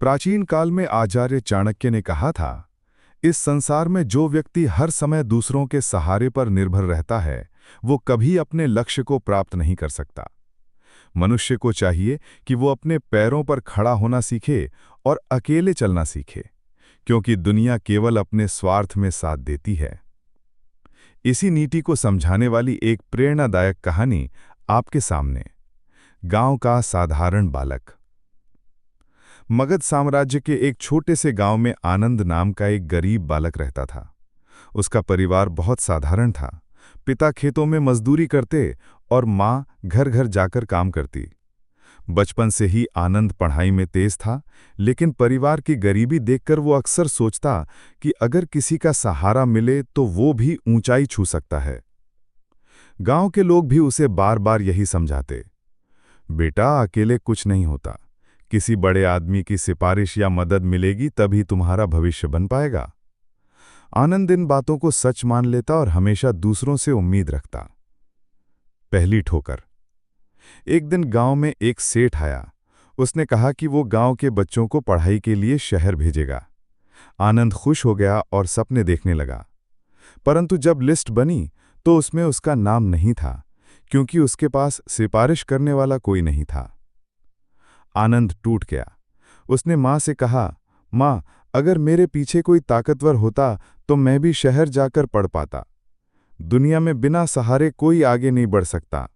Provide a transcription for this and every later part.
प्राचीन काल में आचार्य चाणक्य ने कहा था, इस संसार में जो व्यक्ति हर समय दूसरों के सहारे पर निर्भर रहता है, वो कभी अपने लक्ष्य को प्राप्त नहीं कर सकता। मनुष्य को चाहिए कि वो अपने पैरों पर खड़ा होना सीखे और अकेले चलना सीखे, क्योंकि दुनिया केवल अपने स्वार्थ में साथ देती है। इसी नीति को समझाने वाली एक प्रेरणादायक कहानी आपके सामने। गांव का साधारण बालक। मगध साम्राज्य के एक छोटे से गांव में आनंद नाम का एक गरीब बालक रहता था। उसका परिवार बहुत साधारण था। पिता खेतों में मजदूरी करते और माँ घर घर जाकर काम करती। बचपन से ही आनंद पढ़ाई में तेज था, लेकिन परिवार की गरीबी देखकर वो अक्सर सोचता कि अगर किसी का सहारा मिले तो वो भी ऊंचाई छू सकता है। गांव के लोग भी उसे बार बार यही समझाते, बेटा अकेले कुछ नहीं होता, किसी बड़े आदमी की सिफारिश या मदद मिलेगी तभी तुम्हारा भविष्य बन पाएगा। आनंद इन बातों को सच मान लेता और हमेशा दूसरों से उम्मीद रखता। पहली ठोकर। एक दिन गांव में एक सेठ आया। उसने कहा कि वो गांव के बच्चों को पढ़ाई के लिए शहर भेजेगा। आनंद खुश हो गया और सपने देखने लगा। परंतु जब लिस्ट बनी तो उसमें उसका नाम नहीं था, क्योंकि उसके पास सिफारिश करने वाला कोई नहीं था। आनंद टूट गया। उसने माँ से कहा, माँ, अगर मेरे पीछे कोई ताकतवर होता तो मैं भी शहर जाकर पढ़ पाता। दुनिया में बिना सहारे कोई आगे नहीं बढ़ सकता।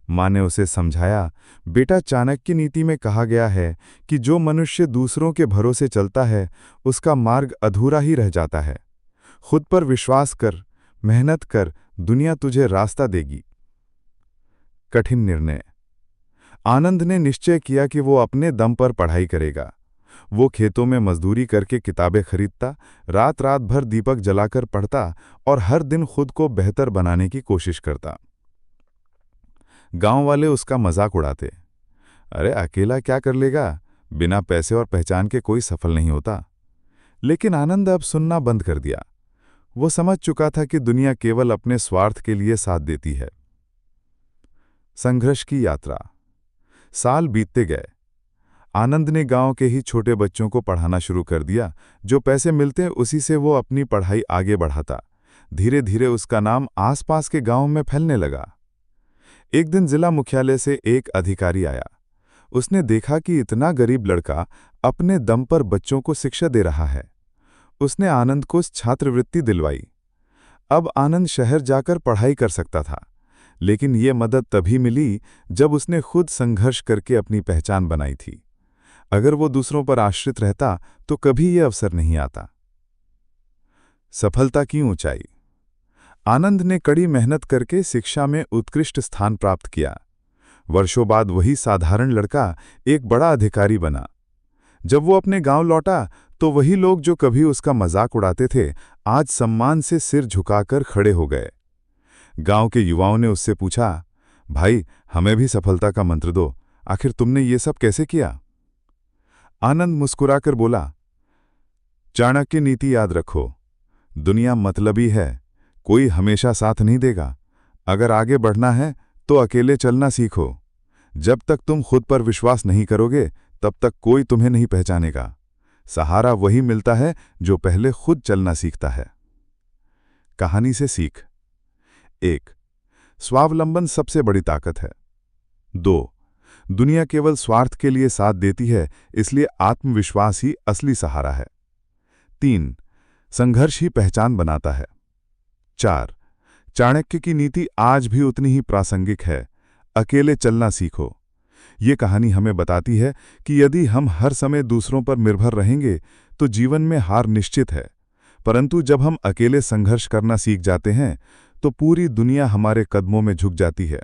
माँ ने उसे समझाया, बेटा, चाणक्य नीति में कहा गया है कि जो मनुष्य दूसरों के भरोसे चलता है उसका मार्ग अधूरा ही रह जाता है। खुद पर विश्वास कर, मेहनत कर, दुनिया तुझे रास्ता देगी। कठिन निर्णय। आनंद ने निश्चय किया कि वो अपने दम पर पढ़ाई करेगा। वो खेतों में मजदूरी करके किताबें खरीदता, रात रात भर दीपक जलाकर पढ़ता और हर दिन खुद को बेहतर बनाने की कोशिश करता। गांव वाले उसका मजाक उड़ाते, अरे अकेला क्या कर लेगा, बिना पैसे और पहचान के कोई सफल नहीं होता। लेकिन आनंद अब सुनना बंद कर दिया। वो समझ चुका था कि दुनिया केवल अपने स्वार्थ के लिए साथ देती है। संघर्ष की यात्रा। साल बीतते गए। आनंद ने गांव के ही छोटे बच्चों को पढ़ाना शुरू कर दिया। जो पैसे मिलते उसी से वो अपनी पढ़ाई आगे बढ़ाता। धीरे धीरे उसका नाम आसपास के गांव में फैलने लगा। एक दिन जिला मुख्यालय से एक अधिकारी आया। उसने देखा कि इतना गरीब लड़का अपने दम पर बच्चों को शिक्षा दे रहा है। उसने आनंद को छात्रवृत्ति दिलवाई। अब आनंद शहर जाकर पढ़ाई कर सकता था, लेकिन ये मदद तभी मिली जब उसने खुद संघर्ष करके अपनी पहचान बनाई थी। अगर वो दूसरों पर आश्रित रहता तो कभी ये अवसर नहीं आता। सफलता की ऊंचाई। आनंद ने कड़ी मेहनत करके शिक्षा में उत्कृष्ट स्थान प्राप्त किया। वर्षों बाद वही साधारण लड़का एक बड़ा अधिकारी बना। जब वो अपने गांव लौटा तो वही लोग जो कभी उसका मजाक उड़ाते थे, आज सम्मान से सिर झुकाकर खड़े हो गए। गांव के युवाओं ने उससे पूछा, भाई, हमें भी सफलता का मंत्र दो, आखिर तुमने ये सब कैसे किया? आनंद मुस्कुराकर बोला, चाणक्य नीति याद रखो, दुनिया मतलबी है, कोई हमेशा साथ नहीं देगा। अगर आगे बढ़ना है तो अकेले चलना सीखो। जब तक तुम खुद पर विश्वास नहीं करोगे तब तक कोई तुम्हें नहीं पहचानेगा। सहारा वही मिलता है जो पहले खुद चलना सीखता है। कहानी से सीख। 1. स्वावलंबन सबसे बड़ी ताकत है। 2. दुनिया केवल स्वार्थ के लिए साथ देती है, इसलिए आत्मविश्वास ही असली सहारा है। 3. संघर्ष ही पहचान बनाता है। 4. चाणक्य की नीति आज भी उतनी ही प्रासंगिक है, अकेले चलना सीखो। ये कहानी हमें बताती है कि यदि हम हर समय दूसरों पर निर्भर रहेंगे तो जीवन में हार निश्चित है, परंतु जब हम अकेले संघर्ष करना सीख जाते हैं तो पूरी दुनिया हमारे कदमों में झुक जाती है।